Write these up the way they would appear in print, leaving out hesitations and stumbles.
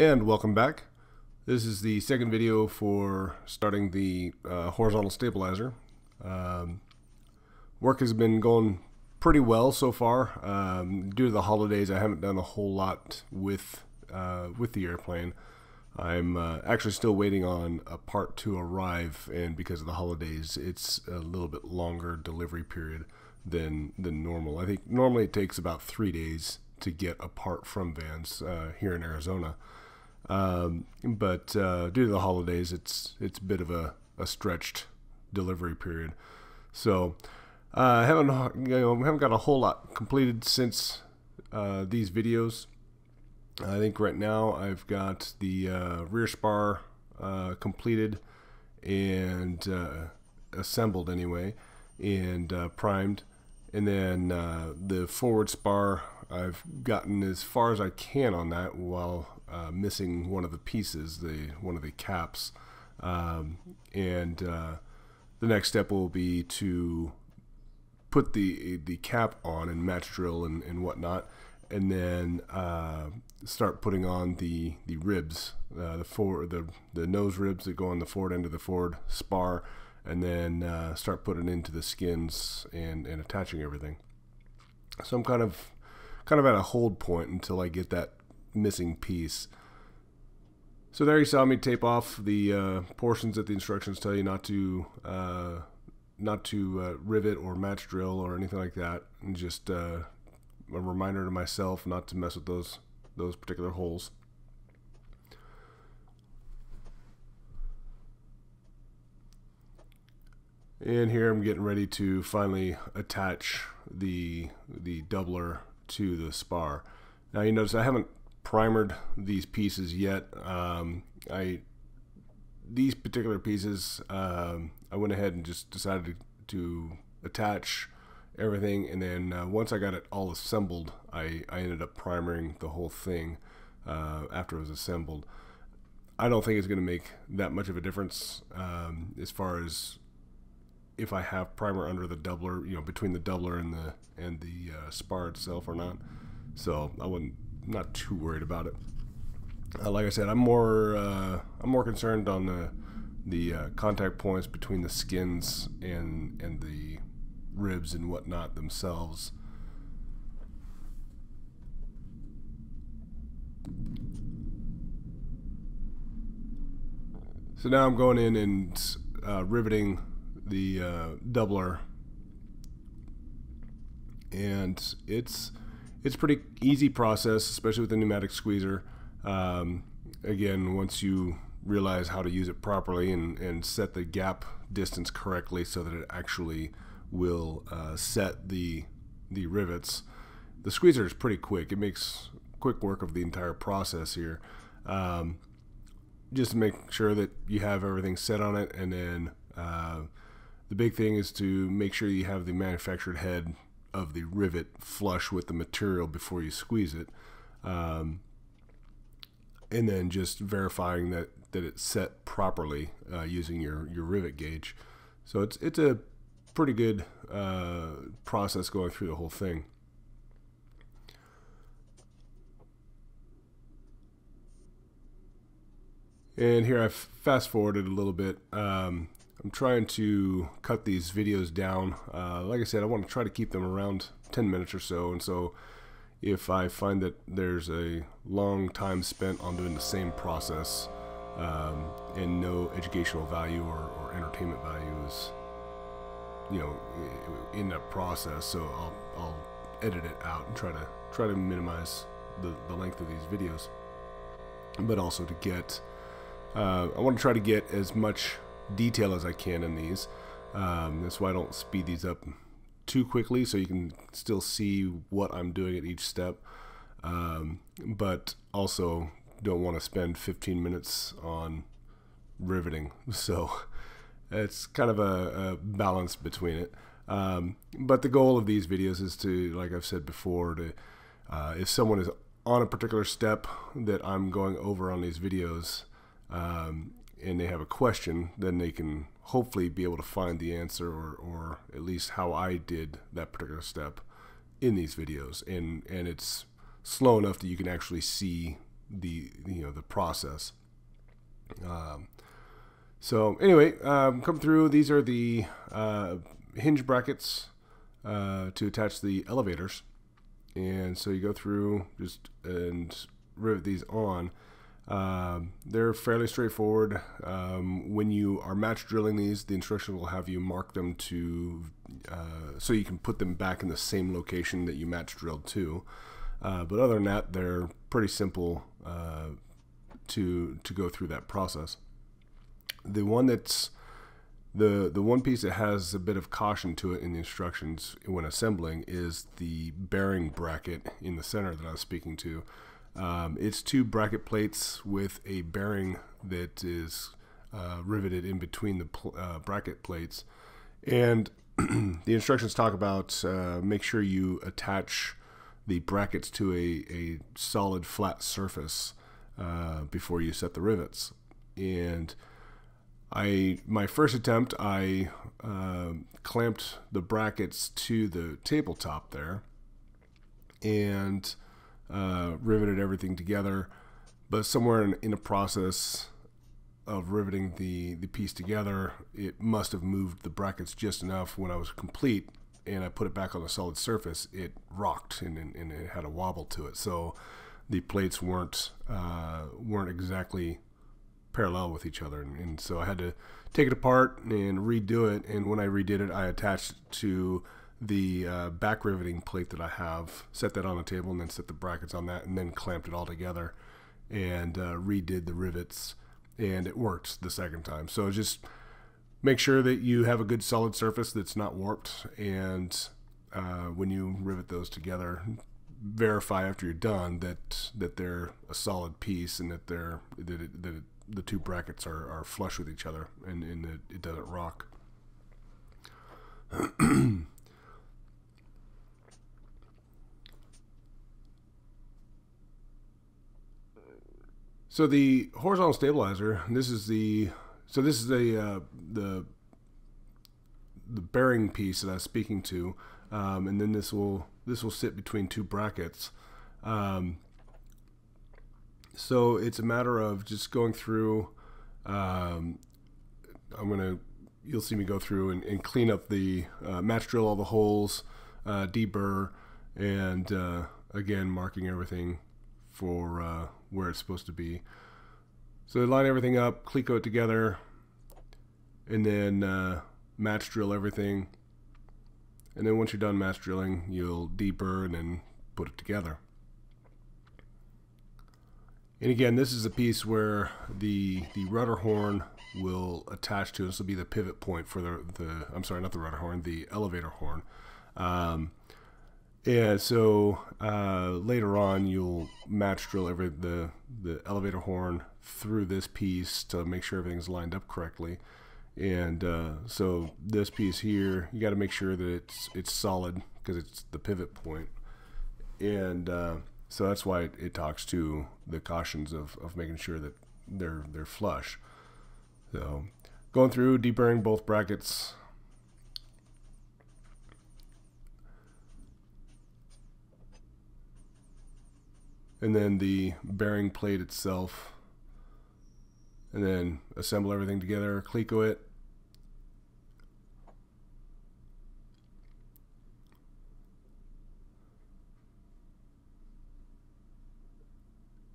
And welcome back. This is the second video for starting the horizontal stabilizer. Work has been going pretty well so far. Due to the holidays, I haven't done a whole lot with the airplane. I'm actually still waiting on a part to arrive, and because of the holidays, it's a little bit longer delivery period than normal. I think normally it takes about 3 days to get a part from Vans here in Arizona. But due to the holidays, it's a bit of a stretched delivery period. So I haven't got a whole lot completed since these videos. I think right now I've got the rear spar completed and assembled anyway, and primed, and then the forward spar I've gotten as far as I can on that while missing one of the pieces, one of the caps, and the next step will be to put the cap on and match drill and whatnot, and then start putting on the ribs, the nose ribs that go on the forward end of the forward spar, and then start putting into the skins and attaching everything. So I'm kind of at a hold point until I get that missing piece. So there you saw me tape off the portions that the instructions tell you not to rivet or match drill or anything like that, and just a reminder to myself not to mess with those particular holes. And here I'm getting ready to finally attach the doubler to the spar. Now you notice I haven't primered these pieces yet. These particular pieces, I went ahead and just decided to attach everything, and then once I got it all assembled, I ended up primering the whole thing after it was assembled. I don't think it's going to make that much of a difference as far as if I have primer under the doubler, between the doubler and the spar itself or not. So I'm not too worried about it. Like I said, I'm more concerned on the contact points between the skins and the ribs and whatnot themselves. So now I'm going in and riveting the doubler, and it's a pretty easy process, especially with the pneumatic squeezer. Again, once you realize how to use it properly and set the gap distance correctly so that it actually will set the rivets, the squeezer is pretty quick. It makes quick work of the entire process here. Just to make sure that you have everything set on it, and then the big thing is to make sure you have the manufactured head of the rivet flush with the material before you squeeze it, and then just verifying that it's set properly using your rivet gauge. So it's a pretty good process going through the whole thing. And here I've fast forwarded a little bit. I'm trying to cut these videos down. Like I said, I want to try to keep them around 10 minutes or so, and so if I find that there's a long time spent on doing the same process and no educational value or entertainment value is in that process, so I'll edit it out and try to minimize the length of these videos, but also to get I want to try to get as much detail as I can in these. That's why I don't speed these up too quickly, so you can still see what I'm doing at each step, but also don't want to spend 15 minutes on riveting. So it's kind of a balance between it, but the goal of these videos is to, like I've said before, to if someone is on a particular step that I'm going over on these videos, and they have a question, then they can hopefully be able to find the answer, or at least how I did that particular step in these videos, and it's slow enough that you can actually see the process. So anyway, come through. These are the hinge brackets to attach the elevators, and so you go through and rivet these on. They're fairly straightforward. When you are match drilling these, the instructions will have you mark them to so you can put them back in the same location that you match drilled to. But other than that, they're pretty simple to go through that process. The one that's the one piece that has a bit of caution to it in the instructions when assembling is the bearing bracket in the center that I was speaking to. It's 2 bracket plates with a bearing that is riveted in between the bracket plates, and the instructions talk about make sure you attach the brackets to a solid flat surface before you set the rivets. And my first attempt, I clamped the brackets to the tabletop there and riveted everything together, but somewhere in the process of riveting the piece together, it must have moved the brackets just enough. When I was complete and I put it back on a solid surface, it rocked and it had a wobble to it, so the plates weren't exactly parallel with each other, and so I had to take it apart and redo it. And when I redid it, I attached to the back riveting plate that I have, set that on the table, and then set the brackets on that, and then clamped it all together and redid the rivets, and it worked the second time. So just make sure that you have a good solid surface that's not warped, and when you rivet those together, verify after you're done that they're a solid piece and that the 2 brackets are flush with each other, and that it doesn't rock. So the horizontal stabilizer, this is the bearing piece that I was speaking to, and then this will sit between 2 brackets. So it's a matter of just going through. You'll see me go through and clean up the match drill all the holes, deburr, and again marking everything for where it's supposed to be. So line everything up, cleco it together, and then match drill everything. And then once you're done match drilling, you'll deburr and then put it together. And again, this is a piece where the rudder horn will attach to. This will be the pivot point for I'm sorry, not the rudder horn, the elevator horn. And so later on, you'll match drill the elevator horn through this piece to make sure everything's lined up correctly. And so this piece here, you got to make sure that it's solid because it's the pivot point. And so that's why it talks to the cautions of making sure that they're flush. So going through, deburring both brackets. And then the bearing plate itself, and then assemble everything together, cleco it.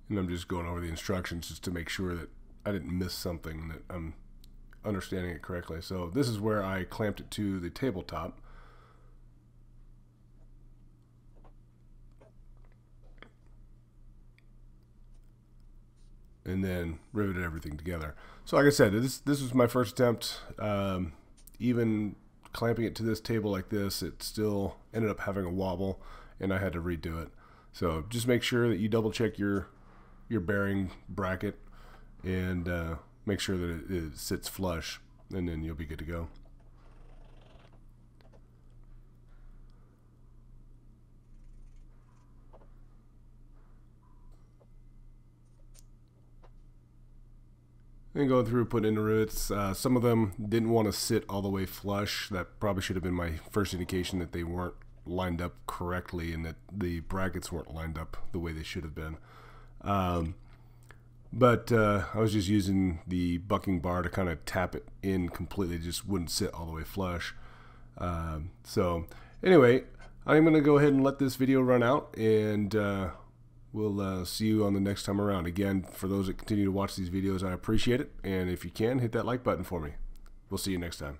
And I'm just going over the instructions just to make sure that I didn't miss something, that I'm understanding it correctly. So this is where I clamped it to the tabletop. And then riveted everything together. So like I said, this was my first attempt. Even clamping it to this table like this, it still ended up having a wobble, and I had to redo it. So just make sure that you double check your bearing bracket and make sure that it sits flush, and then you'll be good to go. And going through putting in the rivets. Some of them didn't want to sit all the way flush. That probably should have been my first indication that they weren't lined up correctly and that the brackets weren't lined up the way they should have been. But I was just using the bucking bar to kind of tap it in completely. It just wouldn't sit all the way flush. So anyway, I'm going to go ahead and let this video run out, and we'll see you on the next time around. Again, for those that continue to watch these videos, I appreciate it. And if you can, hit that like button for me. We'll see you next time.